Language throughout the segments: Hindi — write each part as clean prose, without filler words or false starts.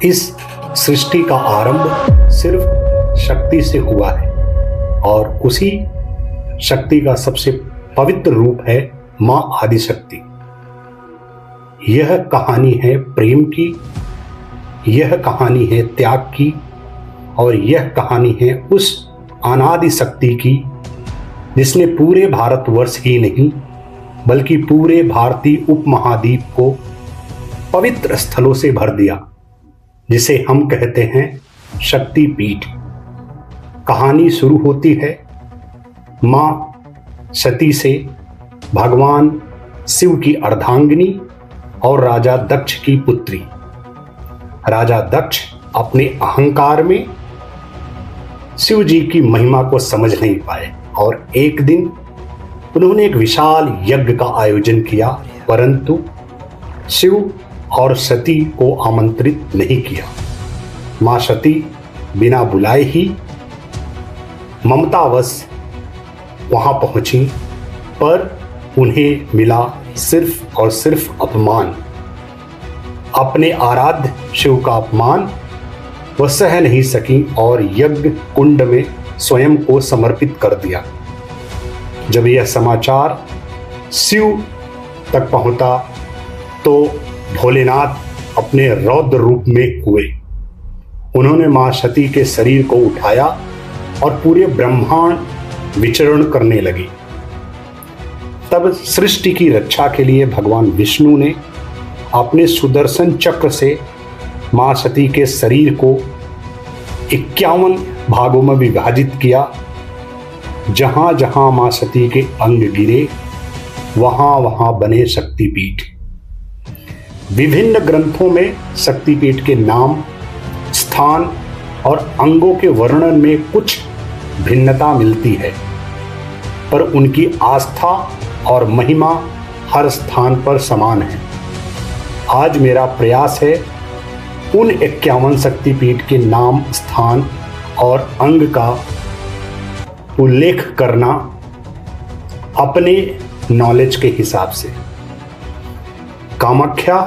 इस सृष्टि का आरंभ सिर्फ शक्ति से हुआ है और उसी शक्ति का सबसे पवित्र रूप है मां आदिशक्ति। यह कहानी है प्रेम की, यह कहानी है त्याग की और यह कहानी है उस अनादि शक्ति की जिसने पूरे भारतवर्ष ही नहीं बल्कि पूरे भारतीय उपमहाद्वीप को पवित्र स्थलों से भर दिया, जिसे हम कहते हैं शक्तिपीठ। कहानी शुरू होती है मां सती से, भगवान शिव की अर्धांगिनी और राजा दक्ष की पुत्री। राजा दक्ष अपने अहंकार में शिव जी की महिमा को समझ नहीं पाए और एक दिन उन्होंने एक विशाल यज्ञ का आयोजन किया, परंतु शिव और सती को आमंत्रित नहीं किया। मां सती बिना बुलाए ही ममतावश वहां पहुंची, पर उन्हें मिला सिर्फ और सिर्फ अपमान। अपने आराध्य शिव का अपमान वह सह नहीं सकी और यज्ञ कुंड में स्वयं को समर्पित कर दिया। जब यह समाचार शिव तक पहुंचा तो भोलेनाथ अपने रौद्र रूप में हुए। उन्होंने मां सती के शरीर को उठाया और पूरे ब्रह्मांड विचरण करने लगे। तब सृष्टि की रक्षा के लिए भगवान विष्णु ने अपने सुदर्शन चक्र से मां सती के शरीर को 51 भागों में विभाजित किया। जहां जहां मां सती के अंग गिरे वहां वहां बने शक्तिपीठ। विभिन्न ग्रंथों में शक्तिपीठ के नाम, स्थान और अंगों के वर्णन में कुछ भिन्नता मिलती है, पर उनकी आस्था और महिमा हर स्थान पर समान है। आज मेरा प्रयास है उन 51 शक्तिपीठ के नाम, स्थान और अंग का उल्लेख करना अपने नॉलेज के हिसाब से। कामाख्या,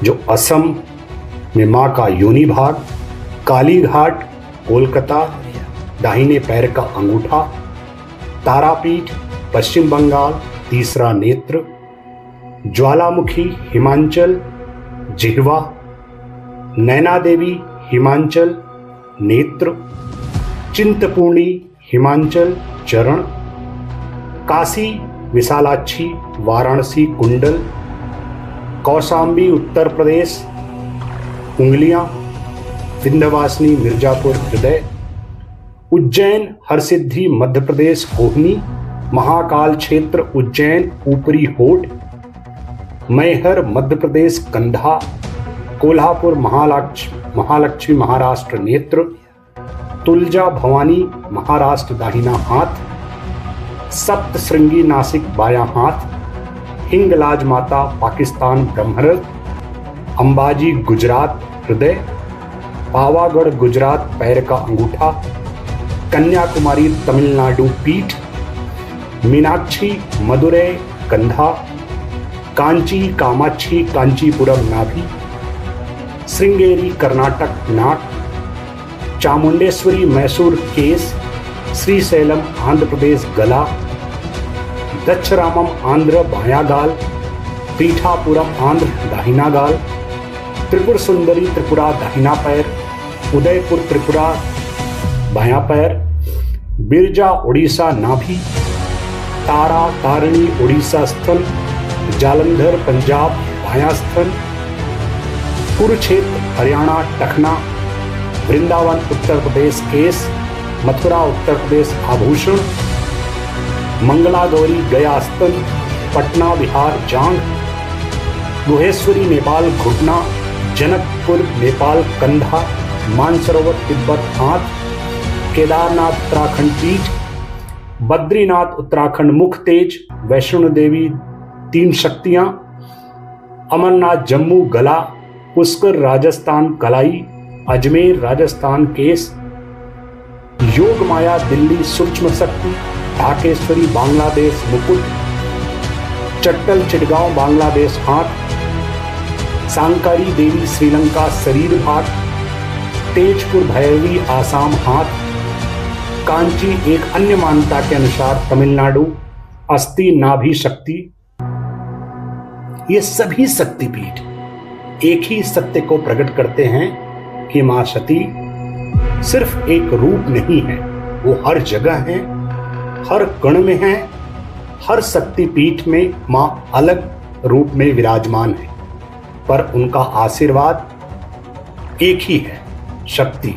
जो असम में मां का योनि भाग, कालीघाट कोलकाता दाहिने पैर का अंगूठा, तारापीठ पश्चिम बंगाल तीसरा नेत्र, ज्वालामुखी हिमाचल जिह्वा, नैना देवी हिमाचल नेत्र, चिंतपूर्णी हिमाचल चरण, काशी विशालाक्षी वाराणसी कुंडल, कौशाम्बी उत्तर प्रदेश उंगलियां, विंध्यवासिनी मिर्जापुर हृदय, उज्जैन हरसिद्धि मध्य प्रदेश कोहनी, महाकाल क्षेत्र उज्जैन ऊपरी होठ, मैहर मध्य प्रदेश कंधा, कोल्हापुर महालक्ष्मी महाराष्ट्र नेत्र, तुलजा भवानी महाराष्ट्र दाहिना हाथ, सप्तश्रृंगी नासिक बायां हाथ, हिंगलाज माता पाकिस्तान ब्रह्मरथ, अंबाजी गुजरात हृदय, पावागढ़ गुजरात पैर का अंगूठा, कन्याकुमारी तमिलनाडु पीठ, मीनाक्षी मदुरै कंधा, कांची कामाक्षी कांचीपुरम नाभि, श्रृंगेरी कर्नाटक नाक, चामुंडेश्वरी मैसूर केस, श्रीशैलम आंध्र प्रदेश गला, दक्षरामम आंध्र बायां गाल, पीठापुरम आंध्र दाहिना गाल, त्रिपुर सुंदरी त्रिपुरा दाहिना पैर, उदयपुर त्रिपुरा बायां पैर, बिरजा उड़ीसा नाभि, तारा तारिणी उड़ीसा स्तन, जालंधर पंजाब बायां स्तन, कुरुक्षेत्र हरियाणा टखना, वृंदावन उत्तर प्रदेश केस, मथुरा उत्तर प्रदेश आभूषण, मंगला गौरी गया स्तन, पटना बिहार जांग, गुहेश्वरी नेपाल घुटना, जनकपुर नेपाल कंधा, मानसरोवर तिब्बत हाथ, केदारनाथ उत्तराखंड पीठ, बद्रीनाथ उत्तराखंड मुख तेज, वैष्णो देवी तीन शक्तियां, अमरनाथ जम्मू गला, पुष्कर राजस्थान कलाई, अजमेर राजस्थान केस, योग माया दिल्ली सूक्ष्म शक्ति, ढाकेश्वरी बांग्लादेश मुकुट, चट्टल चिटगांव बांग्लादेश हाथ, सांकारी देवी श्रीलंका शरीर भाग, तेजपुर भैरवी आसाम हाथ, कांची एक अन्य मान्यता के अनुसार तमिलनाडु अस्थि नाभि शक्ति। ये सभी शक्तिपीठ एक ही सत्य को प्रकट करते हैं कि मां सती सिर्फ एक रूप नहीं है, वो हर जगह है, हर कण में है। हर शक्तिपीठ में मां अलग रूप में विराजमान है, पर उनका आशीर्वाद एक ही है, शक्ति,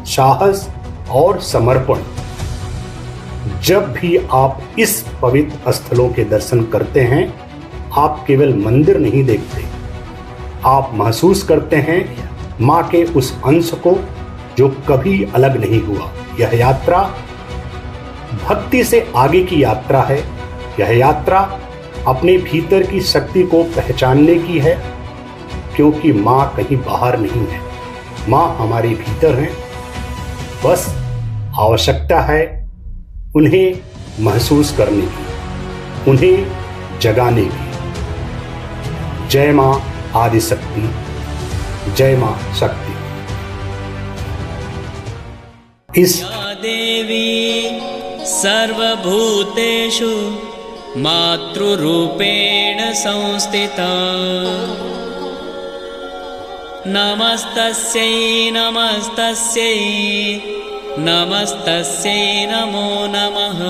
साहस और समर्पण। जब भी आप इस पवित्र स्थलों के दर्शन करते हैं, आप केवल मंदिर नहीं देखते, आप महसूस करते हैं मां के उस अंश को जो कभी अलग नहीं हुआ। यह यात्रा भक्ति से आगे की यात्रा है। यह यात्रा अपने भीतर की शक्ति को पहचानने की है, क्योंकि मां कहीं बाहर नहीं है, मां हमारे भीतर है। बस आवश्यकता है उन्हें महसूस करने की, उन्हें जगाने की। जय मां आदिशक्ति, जय मां शक्ति। इस देवी सर्वभूतेषु मातृरूपेण संस्थिता, नमस्तस्यै नमस्तस्यै नमस्तस्यै नमो नमः।